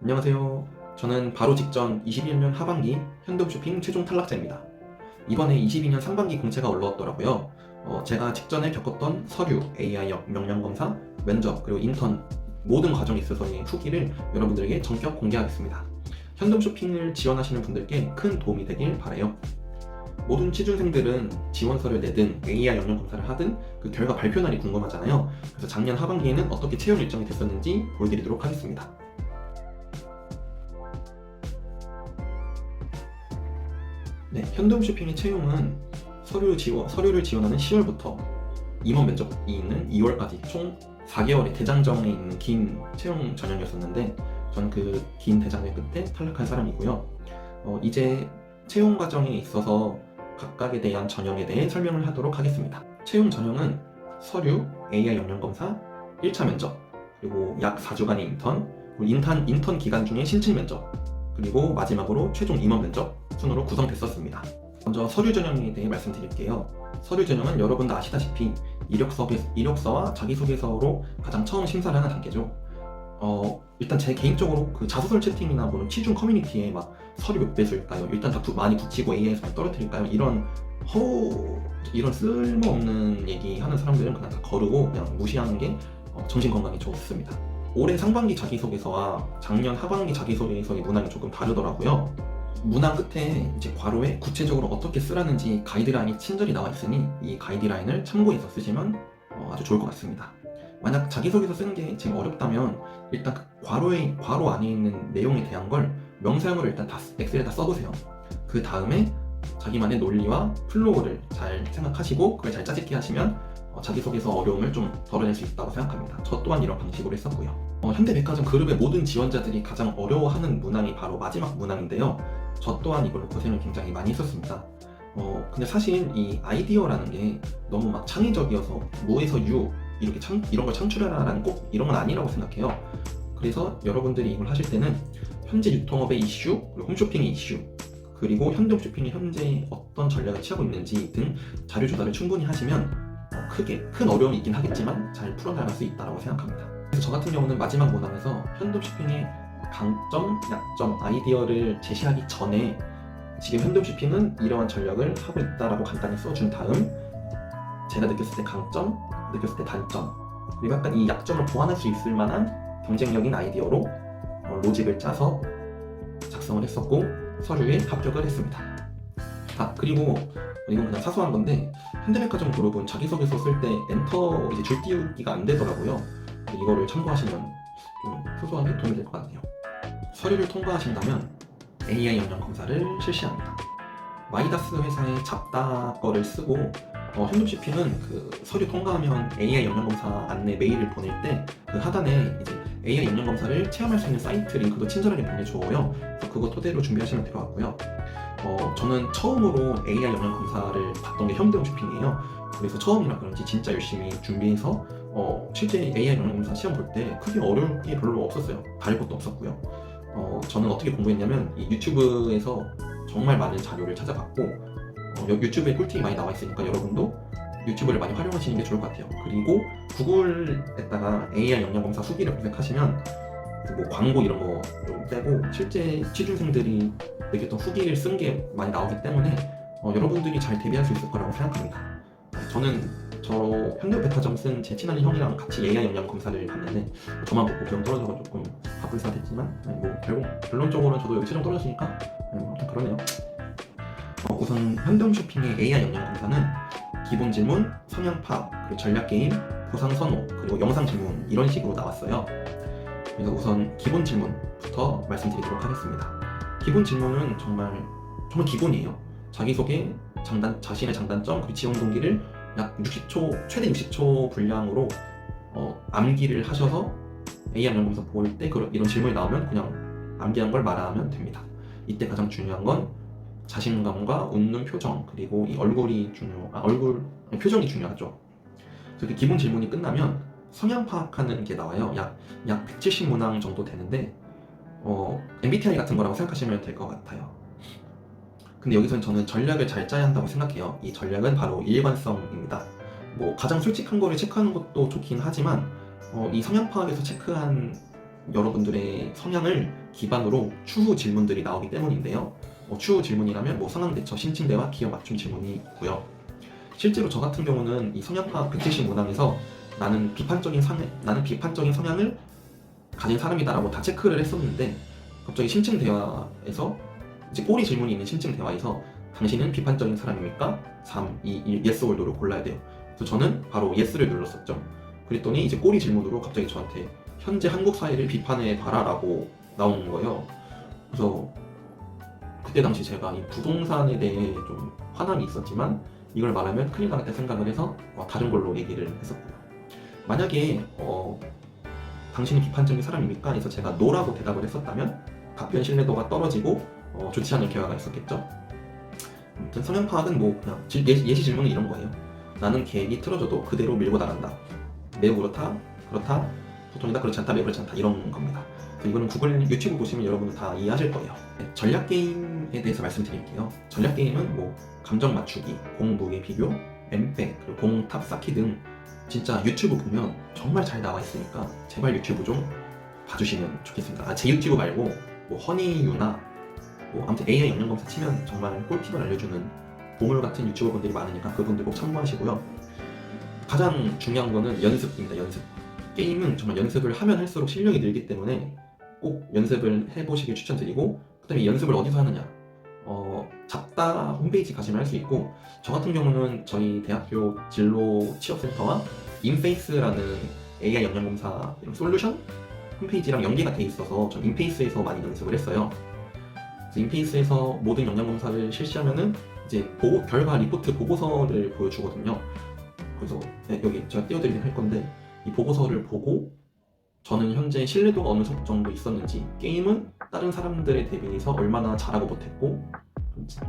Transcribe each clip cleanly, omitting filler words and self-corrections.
안녕하세요. 저는 바로 직전 21년 하반기 현대홈쇼핑 최종 탈락자입니다. 이번에 22년 상반기 공채가 올라왔더라고요. 제가 직전에 겪었던 서류, AI 역량검사, 면접, 그리고 인턴 모든 과정에 있어서의 후기를 여러분들에게 전격 공개하겠습니다. 현대홈쇼핑을 지원하시는 분들께 큰 도움이 되길 바라요. 모든 취준생들은 지원서를 내든 AI 역량검사를 하든 그 결과 발표 날이 궁금하잖아요. 그래서 작년 하반기에는 어떻게 채용 일정이 됐었는지 보여드리도록 하겠습니다. 네, 현대홈쇼핑의 채용은 서류를 지원하는 10월부터 임원 면접이 있는 2월까지 총 4개월의 대장정에 있는 긴 채용 전형이었었는데 저는 그 긴 대장의 끝에 탈락한 사람이고요. 이제 채용 과정에 있어서 각각에 대한 전형에 대해 설명을 하도록 하겠습니다. 채용 전형은 서류, AI 역량검사, 1차 면접, 그리고 약 4주간의 인턴, 그리고 인턴 기간 중에 신청 면접, 그리고 마지막으로 최종 임원 면접 순으로 구성됐었습니다. 먼저 서류 전형에 대해 말씀드릴게요. 서류 전형은 여러분도 아시다시피 이력서와 자기소개서로 가장 처음 심사를 하는 단계죠. 일단 제 개인적으로 그 자소서 채팅이나 보는 취준 커뮤니티에 막 서류 몇 배수일까요? 일단 다 많이 붙이고 AI에서 많이 떨어뜨릴까요? 이런 쓸모없는 얘기 하는 사람들은 그냥 다 거르고 그냥 무시하는 게 정신건강에 좋습니다. 올해 상반기 자기소개서와 작년 하반기 자기소개서의 문항이 조금 다르더라고요. 문항 끝에 이제 괄호에 구체적으로 어떻게 쓰라는지 가이드라인이 친절히 나와 있으니 이 가이드라인을 참고해서 쓰시면 아주 좋을 것 같습니다. 만약 자기소개서 쓰는 게 지금 어렵다면 일단 그 괄호 안에 있는 내용에 대한 걸 명사형으로 일단 다 엑셀에 다 써보세요. 그 다음에 자기만의 논리와 플로우를 잘 생각하시고 그걸 잘 짜집기 하시면 자기소개서 어려움을 좀 덜어낼 수 있다고 생각합니다. 저 또한 이런 방식으로 했었고요. 현대백화점 그룹의 모든 지원자들이 가장 어려워하는 문항이 바로 마지막 문항인데요. 저 또한 이걸로 고생을 굉장히 많이 했었습니다. 근데 사실 이 아이디어라는 게 너무 막 창의적이어서 무에서 유 이런 걸 창출하라는 꼭 이런 건 아니라고 생각해요. 그래서 여러분들이 이걸 하실 때는 현재 유통업의 이슈, 그리고 홈쇼핑의 이슈, 그리고 현대홈쇼핑이 현재 어떤 전략을 취하고 있는지 등 자료 조사를 충분히 하시면 큰 어려움이 있긴 하겠지만 잘 풀어나갈 수 있다고 생각합니다. 그래서 저 같은 경우는 마지막 문항에서 현대홈쇼핑의 강점, 약점, 아이디어를 제시하기 전에 지금 현대홈쇼핑은 이러한 전략을 하고 있다라고 간단히 써준 다음 제가 느꼈을 때 강점, 느꼈을 때 단점, 그리고 약간 이 약점을 보완할 수 있을 만한 경쟁력인 아이디어로 로직을 짜서 작성을 했었고 서류에 합격을 했습니다. 그리고 이건 그냥 사소한 건데 현대백화점 그룹은 자기소개서 쓸 때 엔터 이제 줄 띄우기가 안 되더라고요. 이거를 참고하시면 좀 소소하게 도움이 될 것 같네요. 서류를 통과하신다면 AI 역량 검사를 실시합니다. 마이다스 회사의 잡다 거를 쓰고 현대홈쇼핑은 그 서류 통과하면 AI 역량 검사 안내 메일을 보낼 때 그 하단에 이제 AI 역량 검사를 체험할 수 있는 사이트 링크도 친절하게 보내줘요. 그래서 그거 토대로 준비하시면 될 것 같고요. 저는 처음으로 AI 역량 검사를 봤던 게 현대홈쇼핑이에요. 그래서 처음이라 그런지 진짜 열심히 준비해서 실제 AI 역량 검사 시험 볼 때 크게 어려울 게 별로 없었어요. 다를 것도 없었고요. 저는 어떻게 공부했냐면 이 유튜브에서 정말 많은 자료를 찾아봤고 유튜브에 꿀팁이 많이 나와 있으니까 여러분도 유튜브를 많이 활용하시는 게 좋을 것 같아요. 그리고 구글에다가 AI 역량 검사 후기를 검색하시면 뭐 광고 이런 거 좀 떼고 실제 취준생들이 느꼈던 후기를 쓴 게 많이 나오기 때문에 여러분들이 잘 대비할 수 있을 거라고 생각합니다. 저는 현대백화점 쓴 제 친한 형이랑 같이 AI 역량 검사를 봤는데 저만 보고 병 떨어져서 조금 바쁠싸됐지만 뭐 결론적으로는 저도 여기 최종 떨어졌으니까 아무튼 그러네요. 우선 현대홈쇼핑의 AI 역량 검사는 기본 질문, 성향 파악, 그리고 전략 게임, 보상 선호, 그리고 영상 질문 이런 식으로 나왔어요. 그래서 우선 기본 질문부터 말씀드리도록 하겠습니다. 기본 질문은 정말 기본이에요. 자기소개, 자신의 장단점, 그리고 지원 동기를 약 60초, 최대 60초 분량으로 암기를 하셔서 AI 역량 검사 볼 때 이런 질문이 나오면 그냥 암기한 걸 말하면 됩니다. 이때 가장 중요한 건 자신감과 웃는 표정, 그리고 이 표정이 중요하죠. 그래서 그 기본 질문이 끝나면 성향 파악하는 게 나와요. 약 170문항 정도 되는데 MBTI 같은 거라고 생각하시면 될 것 같아요. 근데 여기서는 저는 전략을 잘 짜야 한다고 생각해요. 이 전략은 바로 일관성입니다. 뭐 가장 솔직한 거를 체크하는 것도 좋긴 하지만 이 성향 파악에서 체크한 여러분들의 성향을 기반으로 추후 질문들이 나오기 때문인데요. 추후 질문이라면 상황대처, 신칭대화, 기업 맞춤 질문이 있고요. 실제로 저 같은 경우는 이 성향 파악 170 문항에서 나는 비판적인 성향을 가진 사람이다라고 다 체크를 했었는데, 갑자기 신칭 대화에서 이제 꼬리 질문이 있는 신칭 대화에서 당신은 비판적인 사람입니까? 3, 2, 1, yes or no를 골라야 돼요. 그래서 저는 바로 yes를 눌렀었죠. 그랬더니 이제 꼬리 질문으로 갑자기 저한테 현재 한국 사회를 비판해 봐라라고 나오는 거예요. 그래서 그때 당시 제가 이 부동산에 대해 좀 화남이 있었지만 이걸 말하면 큰일 나겠다 생각을 해서 다른 걸로 얘기를 했었고요. 만약에 당신이 비판적인 사람입니까? 해서 제가 no라고 대답을 했었다면 답변 신뢰도가 떨어지고 좋지 않은 결과가 있었겠죠. 아무튼 성향 파악은 그냥 예시 질문은 이런 거예요. 나는 계획이 틀어져도 그대로 밀고 나간다. 매우 그렇다, 보통이다, 그렇지 않다, 매우 그렇지 않다, 이런 겁니다. 이거는 구글 유튜브 보시면 여러분은 다 이해하실 거예요. 전략 게임에 대해서 말씀드릴게요. 전략 게임은 감정 맞추기, 공 무게 비교, 엠백, 그리고 공 탑 쌓기 등 진짜 유튜브 보면 정말 잘 나와 있으니까 제발 유튜브 좀 봐주시면 좋겠습니다. 제 유튜브 말고 허니유나 아무튼 AI 영양검사 치면 정말 꿀팁을 알려주는 보물 같은 유튜버 분들이 많으니까 그분들 꼭 참고하시고요. 가장 중요한 거는 연습입니다. 연습. 게임은 정말 연습을 하면 할수록 실력이 늘기 때문에 꼭 연습을 해보시길 추천드리고, 그 다음에 연습을 어디서 하느냐, 잡다 홈페이지 가시면 할 수 있고, 저 같은 경우는 저희 대학교 진로 취업센터와 인페이스라는 AI 영양검사 솔루션 홈페이지랑 연계가 돼 있어서 전 인페이스에서 많이 연습을 했어요. 인페이스에서 모든 영양검사를 실시하면은 이제 결과 리포트 보고서를 보여주거든요. 그래서 여기 제가 띄워드리긴 할 건데, 이 보고서를 보고 저는 현재 신뢰도가 어느 정도 있었는지, 게임은 다른 사람들에 대비해서 얼마나 잘하고 못했고,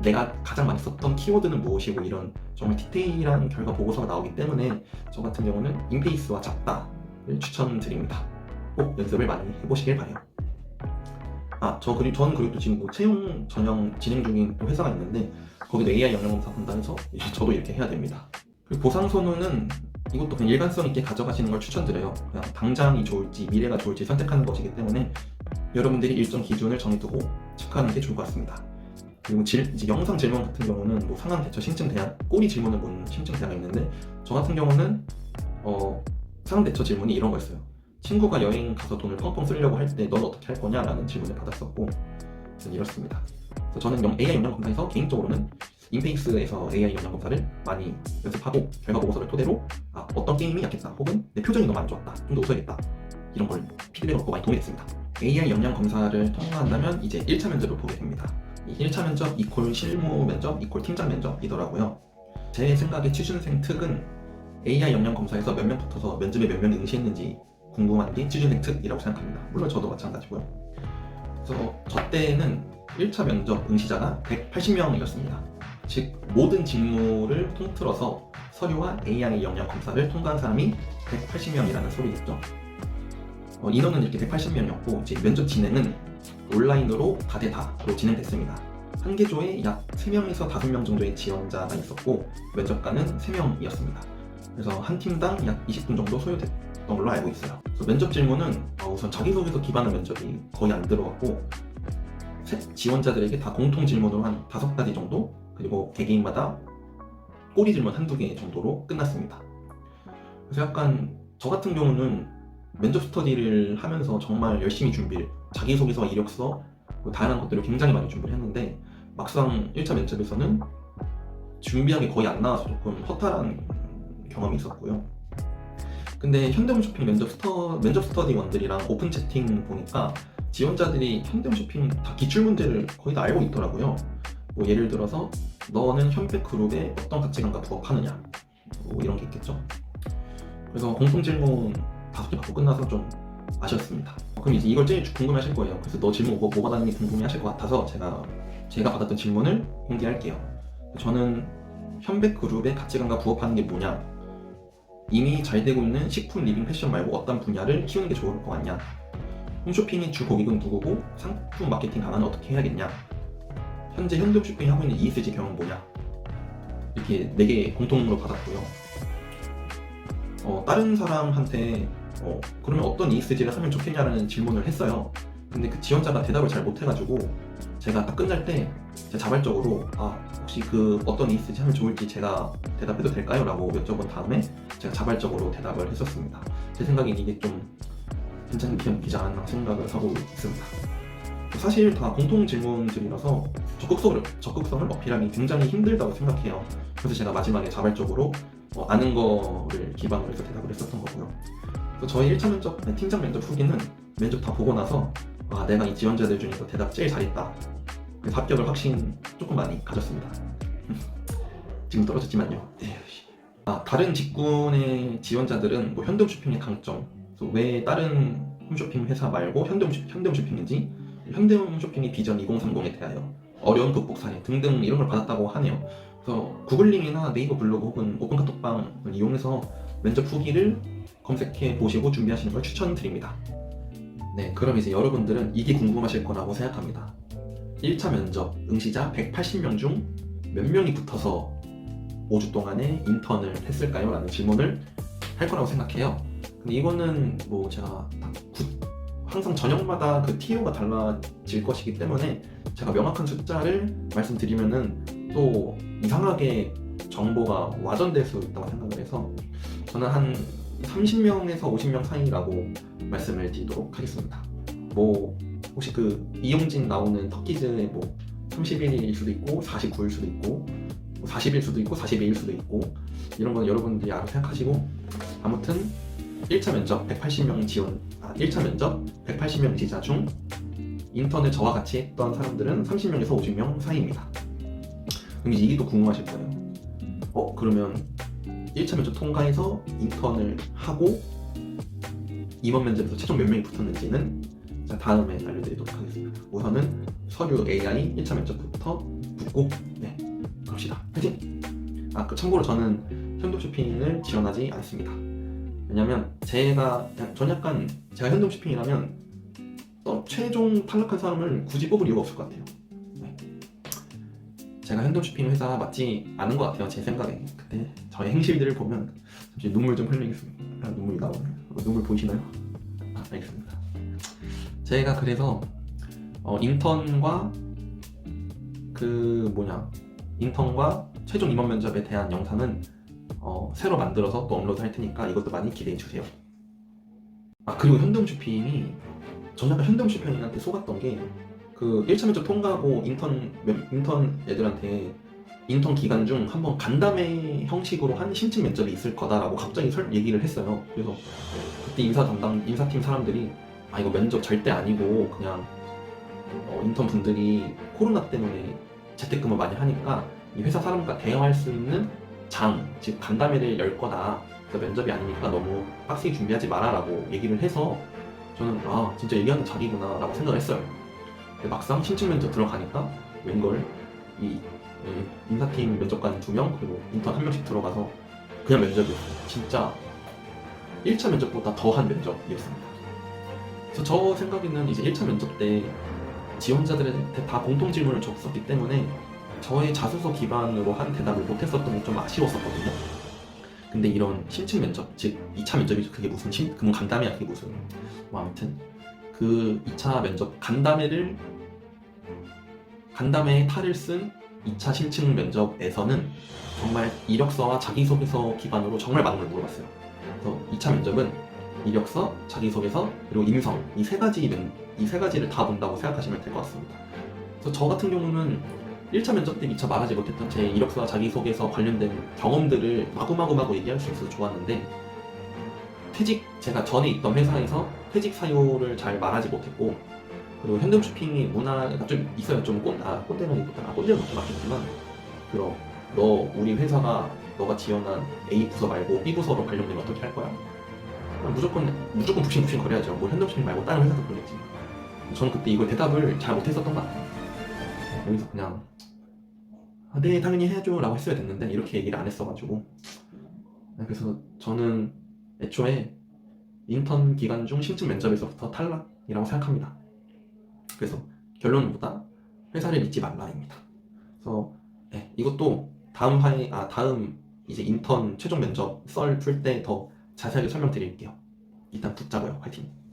내가 가장 많이 썼던 키워드는 무엇이고, 이런 정말 디테일한 결과 보고서가 나오기 때문에 저 같은 경우는 인페이스와 잡다를 추천드립니다. 꼭 연습을 많이 해보시길 바래요. 저는 그리고 지금 채용 전형 진행 중인 회사가 있는데 거기도 AI 영양검사 본다 해서 저도 이렇게 해야 됩니다. 그리고 보상 선호는 이것도 그냥 일관성 있게 가져가시는 걸 추천드려요. 그냥 당장이 좋을지 미래가 좋을지 선택하는 것이기 때문에 여러분들이 일정 기준을 정해두고 체크하는 게 좋을 것 같습니다. 그리고 이제 영상 질문 같은 경우는 상황 대처, 신청 대안, 꼬리 질문을 보는 신청 대안가 있는데, 저 같은 경우는 상황 대처 질문이 이런 거였어요. 친구가 여행 가서 돈을 펑펑 쓰려고 할 때 넌 어떻게 할 거냐? 라는 질문을 받았었고, 이렇습니다. 그래서 저는 AI 영양검사에서 개인적으로는 인페이스에서 AI 영양검사를 많이 연습하고 결과 보고서를 토대로 어떤 게임이 약했다, 혹은 내 표정이 너무 안 좋았다, 좀 더 웃어야겠다, 이런 걸 피드백을 얻고 많이 도움이 됐습니다. AI 영양검사를 통과한다면 이제 1차 면접을 보게 됩니다. 이 1차 면접 이퀄 실무 면접 이퀄 팀장 면접이더라고요. 제 생각에 취준생 특은 AI 영양검사에서 몇 명 붙어서 면접에 몇 명이 응시했는지 궁금한 게 취준생 특이라고 생각합니다. 물론 저도 마찬가지고요. 그래서 저 때는 1차 면접 응시자가 180명이었습니다. 즉 모든 직무를 통틀어서 서류와 AI 영양 검사를 통과한 사람이 180명이라는 소리겠죠. 인원은 이렇게 180명이었고 이제 면접 진행은 온라인으로 다대다로 진행됐습니다. 한 개조에 약 3명에서 5명 정도의 지원자가 있었고 면접관은 3명이었습니다. 그래서 한 팀당 약 20분 정도 소요됐던 걸로 알고 있어요. 그래서 면접 질문은 우선 자기소개서 기반의 면접이 거의 안 들어갔고, 지원자들에게 다 공통 질문으로 한 5가지 정도, 그리고 개개인마다 꼬리 질문 한두 개 정도로 끝났습니다. 그래서 약간 저 같은 경우는 면접 스터디를 하면서 정말 열심히 자기소개서, 이력서, 다양한 것들을 굉장히 많이 준비를 했는데 막상 1차 면접에서는 준비한 게 거의 안 나와서 조금 허탈한 경험이 있었고요. 근데 현대홈쇼핑 면접 스터디원들이랑 오픈 채팅 보니까 지원자들이 현대홈쇼핑 다 기출문제를 거의 다 알고 있더라고요. 예를 들어서 너는 현백그룹에 어떤 가치관과 부합하느냐, 이런 게 있겠죠. 그래서 공통질문 5개 받고 끝나서 좀 아쉬웠습니다. 그럼 이제 이걸 제일 궁금해하실 거예요. 그래서 너 질문 뭐가 다른지 궁금해하실 것 같아서 제가 받았던 질문을 공개할게요. 저는 현백그룹의 가치관과 부합하는 게 뭐냐, 이미 잘 되고 있는 식품, 리빙, 패션 말고 어떤 분야를 키우는 게 좋을 것 같냐, 홈쇼핑의 주 고객은 누구고 상품 마케팅 강화는 어떻게 해야겠냐, 현재 현대홈쇼핑이 하고 있는 ESG 경험 뭐냐, 이렇게 4개 공통으로 받았고요. 다른 사람한테 그러면 어떤 ESG를 하면 좋겠냐라는 질문을 했어요. 근데 그 지원자가 대답을 잘 못해가지고 제가 딱 끝날 때 제가 자발적으로 혹시 그 어떤 ESG 하면 좋을지 제가 대답해도 될까요? 라고 여쭤본 다음에 제가 자발적으로 대답을 했었습니다. 제 생각엔 이게 좀 괜찮은 기회이지 않았나 생각을 하고 있습니다. 사실 다 공통 질문들이라서 적극성을 어필하기 굉장히 힘들다고 생각해요. 그래서 제가 마지막에 자발적으로 아는 거를 기반으로 해서 대답을 했었던 거고요. 그래서 저희 1차 면접, 팀장 면접 후기는 면접 다 보고 나서 내가 이 지원자들 중에서 대답 제일 잘했다. 그래서 합격을 확신 조금 많이 가졌습니다. 지금 떨어졌지만요. 다른 직군의 지원자들은 뭐 현대홈쇼핑의 강점, 왜 다른 홈쇼핑 회사 말고 현대홈쇼핑인지, 현대홈쇼핑의 비전 2030에 대하여 어려운 극복 사례 등등 이런 걸 받았다고 하네요. 그래서 구글링이나 네이버 블로그 혹은 오픈카톡방을 이용해서 면접 후기를 검색해 보시고 준비하시는 걸 추천드립니다. 네, 그럼 이제 여러분들은 이게 궁금하실 거라고 생각합니다. 1차 면접 응시자 180명 중 몇 명이 붙어서 5주 동안에 인턴을 했을까요? 라는 질문을 할 거라고 생각해요. 근데 이거는 뭐 제가 항상 저녁마다 그 TO가 달라질 것이기 때문에 제가 명확한 숫자를 말씀드리면은 또 이상하게 정보가 와전될 수 있다고 생각을 해서 저는 한 30명에서 50명 사이라고 말씀을 드리도록 하겠습니다. 뭐 혹시 그 이용진 나오는 터키즈의 뭐 31일일 수도 있고 49일 수도 있고 40일 수도 있고 42일 수도 있고 이런 건 여러분들이 알아서 생각하시고, 아무튼 1차 면접 1차 면접 180명 응시자 중 인턴을 저와 같이 했던 사람들은 30명에서 50명 사이입니다. 그럼 이게 또 궁금하실 거예요. 그러면 1차 면접 통과해서 인턴을 하고 이번 면접에서 최종 몇 명이 붙었는지는 다음에 알려드리도록 하겠습니다. 우선은 서류 AI 1차 면접부터 붙고 그럽시다. 화이팅! 참고로 저는 현대홈쇼핑을 지원하지 않습니다. 왜냐면 제가 현대홈쇼핑이라면 최종 탈락한 사람을 굳이 뽑을 이유가 없을 것 같아요. 제가 현대홈쇼핑 회사 맞지 않은 것 같아요. 제 생각에. 그때 저의 행실들을 보면 잠시 눈물 좀 흘리겠습니다. 눈물이 나오네요. 눈물 보이시나요? 알겠습니다. 제가 그래서 인턴과 최종 임원 면접에 대한 영상은 새로 만들어서 또 업로드 할 테니까 이것도 많이 기대해 주세요. 그리고 현대홈쇼핑이 전 약간 현대홈쇼핑한테 속았던 게 그 1차 면접 통과하고 인턴 애들한테 인턴 기간 중 한번 간담회 형식으로 한 신청 면접이 있을 거다라고 갑자기 얘기를 했어요. 그래서 그때 인사팀 사람들이 이거 면접 절대 아니고 그냥 인턴 분들이 코로나 때문에 재택근무 많이 하니까 이 회사 사람과 대화할 수 있는 즉 간담회를 열 거다. 그래서 면접이 아니니까 너무 빡세게 준비하지 마라라고 얘기를 해서 저는 진짜 얘기하는 자리구나 라고 생각을 했어요. 근데 막상 신청 면접 들어가니까 웬걸 이 인사팀 면접관 2명 그리고 인턴 1명씩 들어가서 그냥 면접이었어요. 진짜 1차 면접보다 더한 면접이었습니다. 그래서 저 생각에는 이제 1차 면접 때 지원자들한테 다 공통 질문을 줬었기 때문에 저의 자소서 기반으로 한 대답을 못했었던 게 좀 아쉬웠었거든요. 근데 이런 심층 면접, 즉 2차 면접이 그게 무슨 간담회야 그게 무슨 아무튼 그 2차 면접 간담회에 탈을 쓴 2차 심층 면접에서는 정말 이력서와 자기소개서 기반으로 정말 많은 걸 물어봤어요. 그래서 2차 면접은 이력서, 자기소개서, 그리고 인성 이 세 가지를 다 본다고 생각하시면 될 것 같습니다. 그래서 저 같은 경우는 1차 면접 때 미처 말하지 못했던 제 이력서와 자기소개서 관련된 경험들을 마구마구 얘기할 수 있어서 좋았는데 제가 전에 있던 회사에서 퇴직 사유를 잘 말하지 못했고, 그리고 현대홈쇼핑이 문화가 좀 있어요. 좀 꼰대는 좀 맞겠지만 우리 회사가 너가 지원한 A 부서 말고 B 부서로 발령되면 어떻게 할 거야? 무조건 푹신푹신 거려야죠. 뭐 현대홈쇼핑 말고 다른 회사도 그러겠지. 저는 그때 이걸 대답을 잘 못했었던 것 같아요. 여기서 그냥 네 당연히 해야죠 라고 했어야 됐는데 이렇게 얘기를 안 했어가지고, 그래서 저는 애초에 인턴 기간 중 심층 면접에서부터 탈락이라고 생각합니다. 그래서 결론은 뭐다? 회사를 믿지 말라입니다. 그래서 이것도 다음 이제 인턴 최종 면접 썰 풀 때 더 자세하게 설명드릴게요. 일단 붙자고요. 화이팅.